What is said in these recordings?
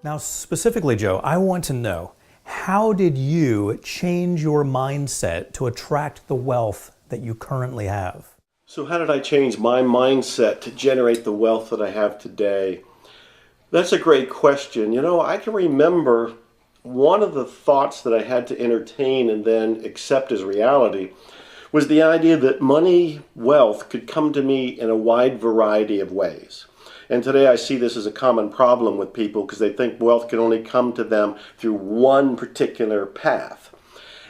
Now, specifically, Joe, I want to know, how did you change your mindset to attract the wealth that you currently have? So how did I change my mindset to generate the wealth that I have today? That's a great question. You know, I can remember one of the thoughts that I had to entertain and then accept as reality was the idea that money, wealth, could come to me in a wide variety of ways. And today I see this as a common problem with people because they think wealth can only come to them through one particular path.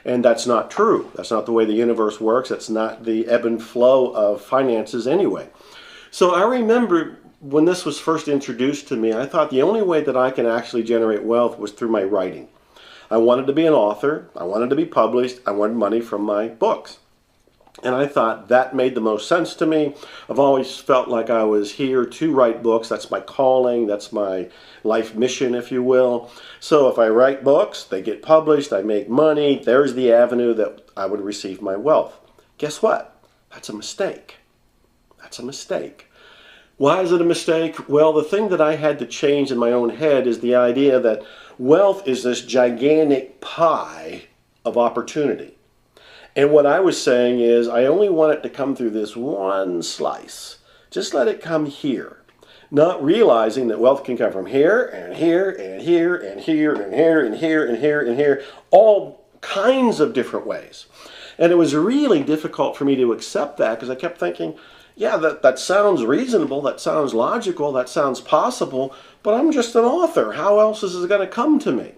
And that's not true. That's not the way the universe works. That's not the ebb and flow of finances anyway. So I remember when this was first introduced to me, I thought the only way that I can actually generate wealth was through my writing. I wanted to be an author. I wanted to be published. I wanted money from my books. And I thought that made the most sense to me. I've always felt like I was here to write books. That's my calling. That's my life mission, if you will. So if I write books, they get published, I make money, there's the avenue that I would receive my wealth. Guess what? That's a mistake. That's a mistake. Why is it a mistake? Well, the thing that I had to change in my own head is the idea that wealth is this gigantic pie of opportunity. And what I was saying is, I only want it to come through this one slice. Just let it come here. Not realizing that wealth can come from here, and here, and here, and here, and here, and here, and here, and here, all kinds of different ways. And it was really difficult for me to accept that because I kept thinking, yeah, that sounds reasonable, that sounds logical, that sounds possible, but I'm just an author. How else is it going to come to me?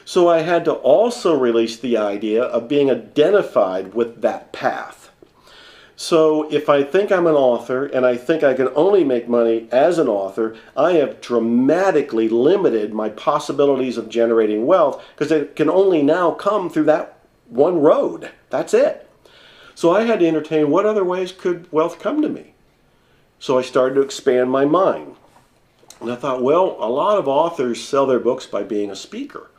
So I had to also release the idea of being identified with that path. So if I think I'm an author and I think I can only make money as an author, I have dramatically limited my possibilities of generating wealth because it can only now come through that one road. That's it. So I had to entertain what other ways could wealth come to me. So I started to expand my mind. And I thought, well, a lot of authors sell their books by being a speaker.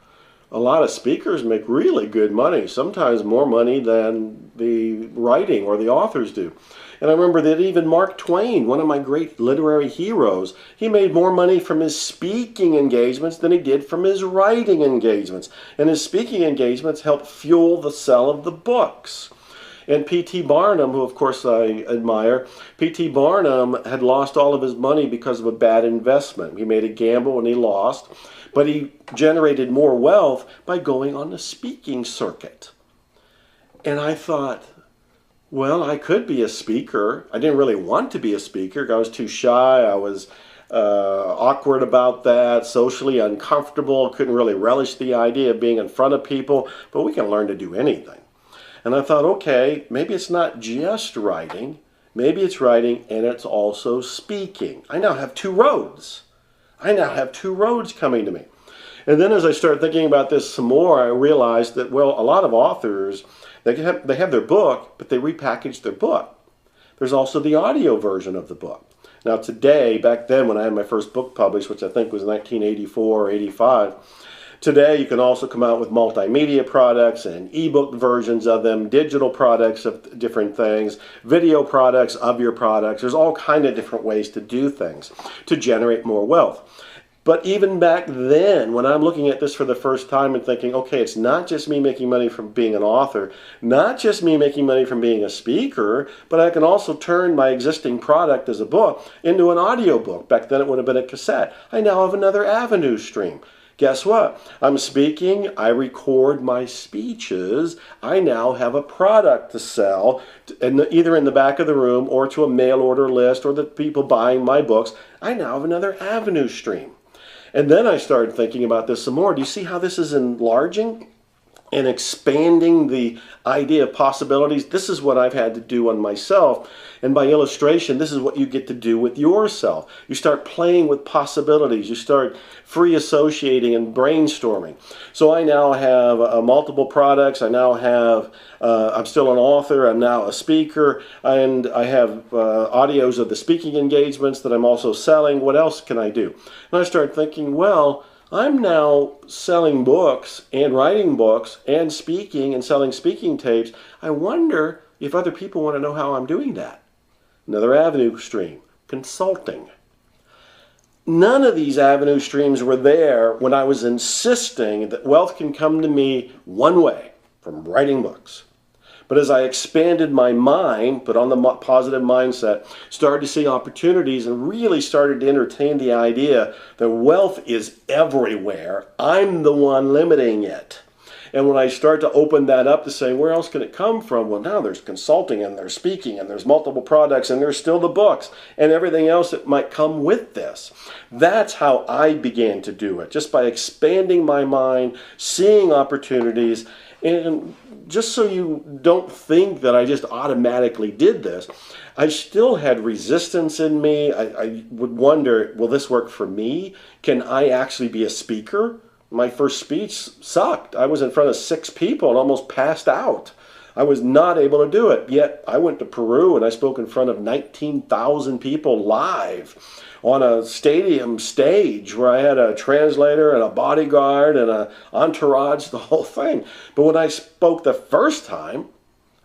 A lot of speakers make really good money, sometimes more money than the writing or the authors do. And I remember that even Mark Twain, one of my great literary heroes, he made more money from his speaking engagements than he did from his writing engagements. And his speaking engagements helped fuel the sale of the books. And P.T. Barnum, who of course I admire, P.T. Barnum had lost all of his money because of a bad investment. He made a gamble and he lost. But he generated more wealth by going on the speaking circuit. And I thought, well, I could be a speaker. I didn't really want to be a speaker. I was too shy. I was awkward about that, socially uncomfortable. Couldn't really relish the idea of being in front of people. But we can learn to do anything. And I thought, okay, maybe it's not just writing. Maybe it's writing and it's also speaking. I now have two roads. I now have two roads coming to me. And then as I started thinking about this some more, I realized that, well, a lot of authors, they have their book, but they repackage their book. There's also the audio version of the book. Now today, back then when I had my first book published, which I think was 1984 or 85, today you can also come out with multimedia products and ebook versions of them, digital products of different things, video products of your products. There's all kinds of different ways to do things to generate more wealth. But even back then, when I'm looking at this for the first time and thinking, okay, it's not just me making money from being an author, not just me making money from being a speaker, but I can also turn my existing product as a book into an audio book. Back then it would have been a cassette. I now have another avenue stream. Guess what? I'm speaking, I record my speeches, I now have a product to sell, either in the back of the room or to a mail order list or the people buying my books. I now have another avenue stream. And then I started thinking about this some more. Do you see how this is enlarging and expanding the idea of possibilities? This is what I've had to do on myself. And by illustration, this is what you get to do with yourself. You start playing with possibilities. You start free associating and brainstorming. So I now have multiple products. I now have, I'm still an author. I'm now a speaker. And I have audios of the speaking engagements that I'm also selling. What else can I do? And I started thinking, well, I'm now selling books and writing books and speaking and selling speaking tapes. I wonder if other people want to know how I'm doing that. Another avenue stream, consulting. None of these avenue streams were there when I was insisting that wealth can come to me one way, from writing books. But as I expanded my mind, put on the positive mindset, started to see opportunities and really started to entertain the idea that wealth is everywhere, I'm the one limiting it. And when I start to open that up to say, where else can it come from? Well, now there's consulting and there's speaking and there's multiple products and there's still the books and everything else that might come with this. That's how I began to do it, just by expanding my mind, seeing opportunities. And just so you don't think that I just automatically did this, I still had resistance in me. I would wonder, will this work for me? Can I actually be a speaker? My first speech sucked. I was in front of 6 people and almost passed out. I was not able to do it. Yet I went to Peru and I spoke in front of 19,000 people live on a stadium stage where I had a translator and a bodyguard and an entourage, the whole thing. But when I spoke the first time,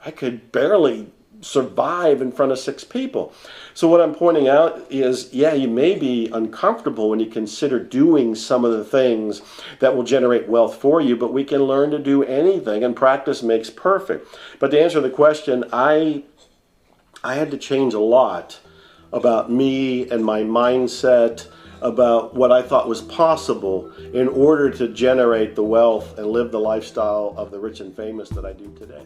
I could barely survive in front of 6 people. So what I'm pointing out is, yeah, you may be uncomfortable when you consider doing some of the things that will generate wealth for you, but we can learn to do anything, and practice makes perfect. But to answer the question, I had to change a lot about me and my mindset, about what I thought was possible in order to generate the wealth and live the lifestyle of the rich and famous that I do today.